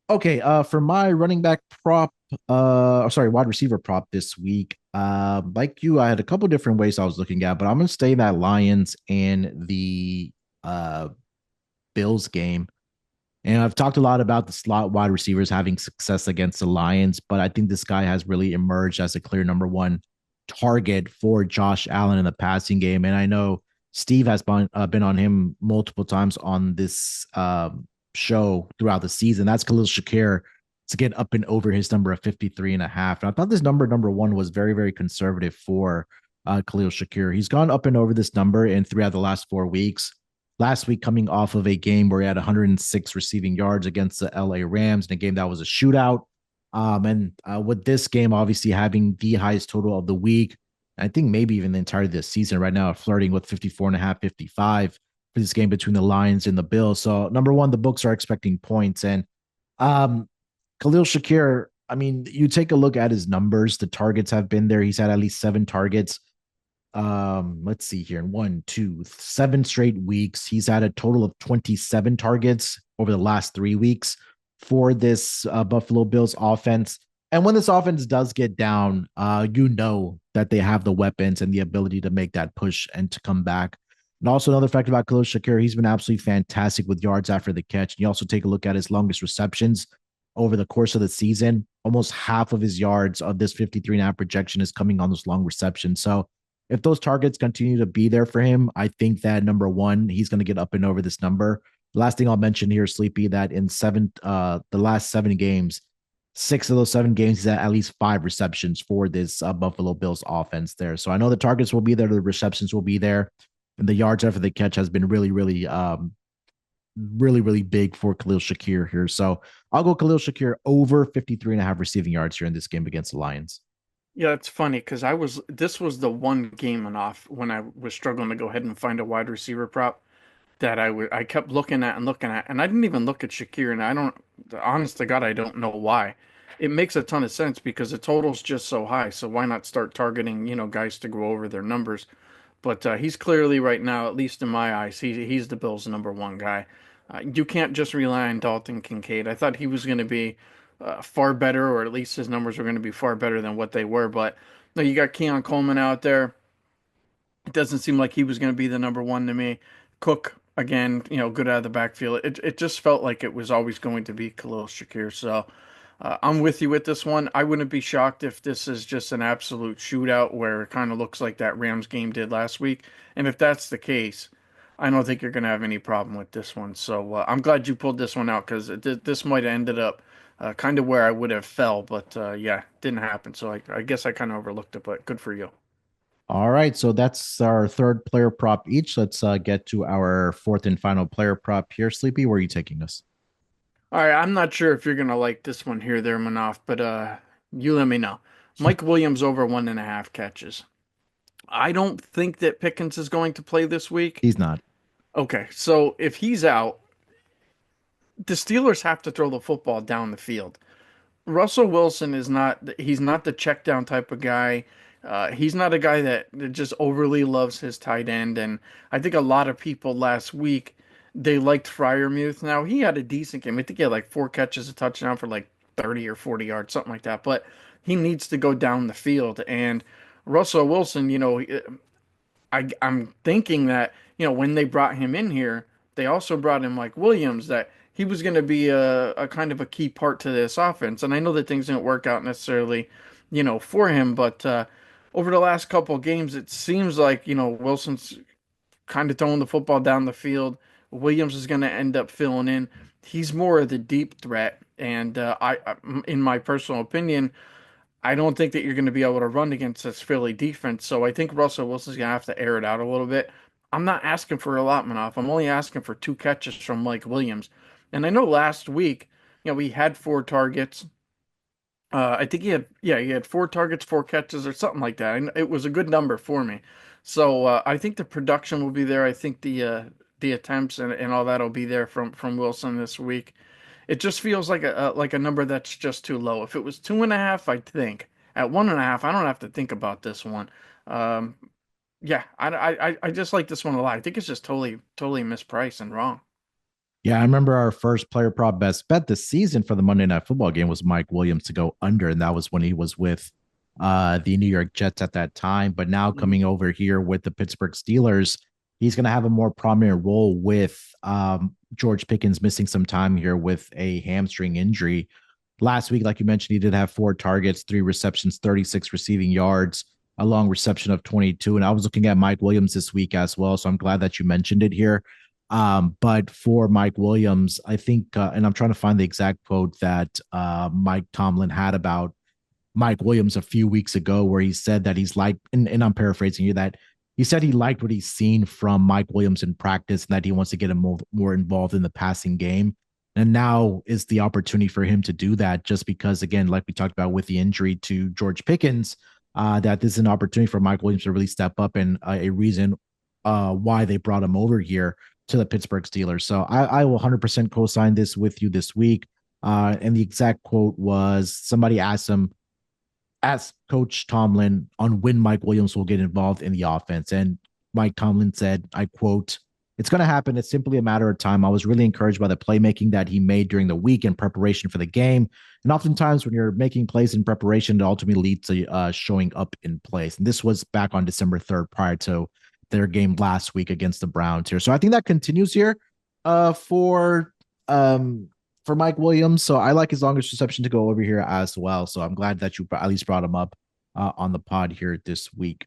Okay, for my running back prop, sorry, wide receiver prop this week. Like you, I had a couple different ways I was looking at, but I'm gonna stay that Lions and the uh Bills game. And I've talked a lot about the slot wide receivers having success against the Lions, but I think this guy has really emerged as a clear number one target for Josh Allen in the passing game. And I know Steve has been on him multiple times on this show throughout the season. That's Khalil Shakir to get up and over his number of 53 and a half. And I thought this number one was very, very conservative for Khalil Shakir. He's gone up and over this number in three out of the last 4 weeks. Last week, coming off of a game where he had 106 receiving yards against the LA Rams in a game that was a shootout. And with this game, obviously having the highest total of the week, I think maybe even the entirety of the season right now, flirting with 54 and a half, 55 for this game between the Lions and the Bills. So, number one, the books are expecting points. And um, Khalil Shakir, I mean, you take a look at his numbers, the targets have been there. He's had at least 7 targets. Let's see here. In 7 straight weeks, he's had a total of 27 targets over the last 3 weeks for this Buffalo Bills offense. And when this offense does get down, you know that they have the weapons and the ability to make that push and to come back. And also another fact about Khalil Shakir, he's been absolutely fantastic with yards after the catch. And you also take a look at his longest receptions over the course of the season. Almost half of his yards of this 53 and a half projection is coming on those long receptions. So if those targets continue to be there for him, I think that number one, he's going to get up and over this number. The last thing I'll mention here, Sleepy, that in the last 7 games, 6 of those 7 games, he's at least 5 receptions for this Buffalo Bills offense there. So I know the targets will be there, the receptions will be there, and the yards after the catch has been really, really big for Khalil Shakir here. So I'll go Khalil Shakir over 53 and a half receiving yards here in this game against the Lions. Yeah, it's funny because this was the one game and off when I was struggling to go ahead and find a wide receiver prop that I kept looking at and looking at, and I didn't even look at Shakir, and I don't, honest to God, I don't know why. It makes a ton of sense because the total's just so high, so why not start targeting, guys to go over their numbers? But he's clearly right now, at least in my eyes, he's the Bills' number one guy. You can't just rely on Dalton Kincaid. I thought he was going to be far better, or at least his numbers were going to be far better than what they were. But no, you got Keon Coleman out there. It doesn't seem like he was going to be the number one to me. Cook again, good out of the backfield. It just felt like it was always going to be Khalil Shakir. So I'm with you with this one. I wouldn't be shocked if this is just an absolute shootout where it kind of looks like that Rams game did last week. And if that's the case, I don't think you're going to have any problem with this one. So I'm glad you pulled this one out because this might have ended up kind of where I would have fell, but yeah, didn't happen. So I guess I kind of overlooked it, but good for you. All right, so that's our third player prop each. Let's get to our fourth and final player prop here. Sleepy, where are you taking us? All right, I'm not sure if you're gonna like this one here, there, Munaf, but you let me know. Mike Williams over 1.5 catches. I don't think that Pickens is going to play this week. He's not. Okay, so if he's out, the Steelers have to throw the football down the field. Russell Wilson is not, he's not the check down type of guy. He's not a guy that just overly loves his tight end. And I think a lot of people last week, they liked Fryermuth. Now, he had a decent game. I think he had like 4 catches, a touchdown for like 30 or 40 yards, something like that. But he needs to go down the field. And Russell Wilson, I'm thinking that, when they brought him in here, they also brought in Mike Williams, that he was going to be a kind of a key part to this offense. And I know that things didn't work out necessarily, for him, but over the last couple of games, it seems like, Wilson's kind of throwing the football down the field. Williams is going to end up filling in. He's more of the deep threat. And in my personal opinion, I don't think that you're going to be able to run against this Philly defense. So I think Russell Wilson's going to have to air it out a little bit. I'm not asking for a lot, Manoff. I'm only asking for 2 catches from Mike Williams. And I know last week, he had 4 targets. I think he had 4 targets, 4 catches, or something like that. And it was a good number for me. So I think the production will be there. I think the attempts and all that will be there from Wilson this week. It just feels like a number that's just too low. If it was 2.5, I'd think. At 1.5, I don't have to think about this one. Um, yeah, I just like this one a lot. I think it's just totally mispriced and wrong. Yeah, I remember our first player prop best bet this season for the Monday Night Football game was Mike Williams to go under, and that was when he was with the New York Jets at that time. But now Mhm. coming over here with the Pittsburgh Steelers, he's going to have a more prominent role with George Pickens missing some time here with a hamstring injury. Last week, like you mentioned, he did have 4 targets, 3 receptions, 36 receiving yards, a long reception of 22. And I was looking at Mike Williams this week as well, so I'm glad that you mentioned it here. But for Mike Williams, I think, and I'm trying to find the exact quote that Mike Tomlin had about Mike Williams a few weeks ago, where he said that he's like, and I'm paraphrasing you, that he said he liked what he's seen from Mike Williams in practice and that he wants to get him more involved in the passing game. And now is the opportunity for him to do that, just because, again, like we talked about with the injury to George Pickens, that this is an opportunity for Mike Williams to really step up and a reason why they brought him over here to the Pittsburgh Steelers. So I will 100% co-sign this with you this week. And the exact quote was somebody asked Coach Tomlin on when Mike Williams will get involved in the offense. And Mike Tomlin said, I quote, "It's going to happen. It's simply a matter of time. I was really encouraged by the playmaking that he made during the week in preparation for the game. And oftentimes, when you're making plays in preparation, it ultimately leads to showing up in place." And this was back on December 3rd, prior to their game last week against the Browns here. So I think that continues here uh, for um, for Mike Williams. So I like his longest reception to go over here as well. So I'm glad that you at least brought him up on the pod here this week.